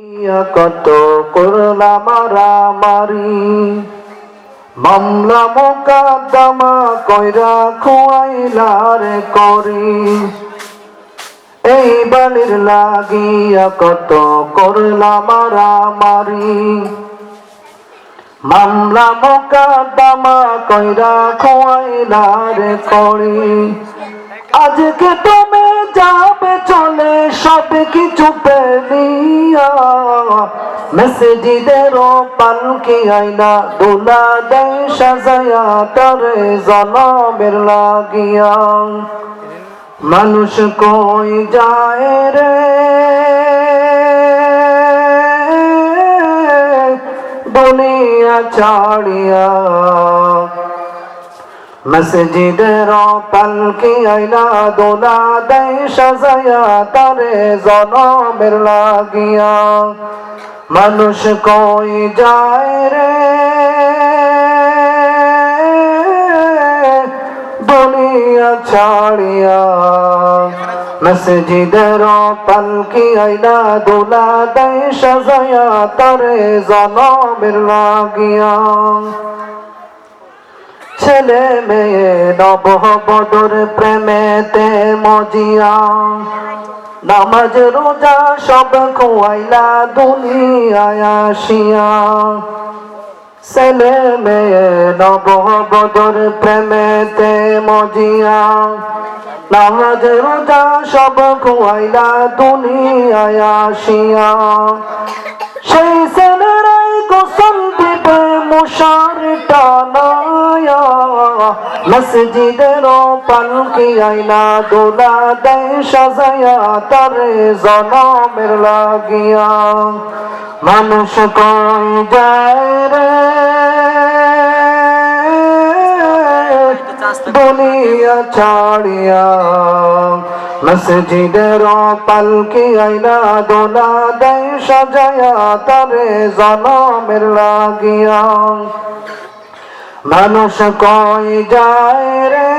কত করলা মারামারি, মামলা মোকদ্দমা কইরা খুয়াইলার করি। এই বালির লাগিয়া কত করলা মারামারি, মামলা মোকদ্দমা কইরা খুয়াইলার করি। আজকে তুমি যাবে চলে সব কিছু পেলিয়া, মসজিদের পালকি আইনা দোলা দেয় সাজায়া তারে জনমের লাগিয়া। মানুষ কই যায় রে দুনিয়া ছাড়িয়া, মসজিদের পালকি আইনা দোলা দেয় সাজায়া তারে জনমের লাগিয়া। মানুষ কই যায় রে দুনিয়া ছাড়িয়া, মসজিদের পালকি আইনা দোলা দেয় সাজায়া তারে জনমের লাগিয়া। ছেলে মেয়ে নববধূর প্রেমেতে মজিয়া, নামাজ রোজা সব খুয়াইলা দুনিয়ায় আসিয়া। ছেলে মেয়ে নববধূর প্রেমেতে মজিয়া, নামাজ রোজা সব খুয়াইলা দুনিয়ায় আসিয়া। সেই ছেলেরাই গোসল দিবে মশার টানায়া, মসজিদের পালকি আইনা দোলা দেয় সাজায়া তারে জনমের লাগিয়া। মানুষ কই যায় রে দুনিয়া ছাড়িয়া, মসজিদের পালকি আইনা দোলা দেয় সাজায়া তারে জনমের লাগিয়া। মানুষ কই যায় রে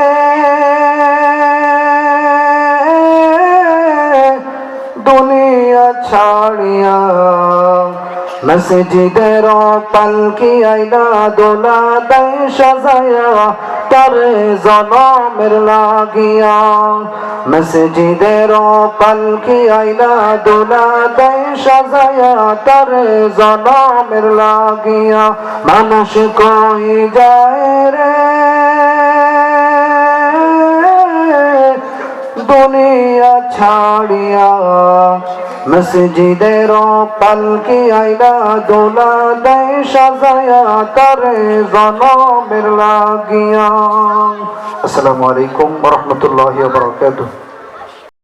দুনিয়া ছাড়িয়া, মসজিদের পালকি আইনা দোলা দেয় সাজায়া তারে জনমের লাগিয়া। মসজিদের পালকি আইনা দোলা দেয় সাজায়া তারে জনমের লাগিয়া। মানুষ কই যায় রে দুনিয়া ছাড়িয়া, মসজিদের পালকি আইনা দোলা দেয় সাজায়া তারে জনমের লাগিয়া। আসসালামু আলাইকুম ওয়া রাহমাতুল্লাহি ওয়া বারাকাতুহু।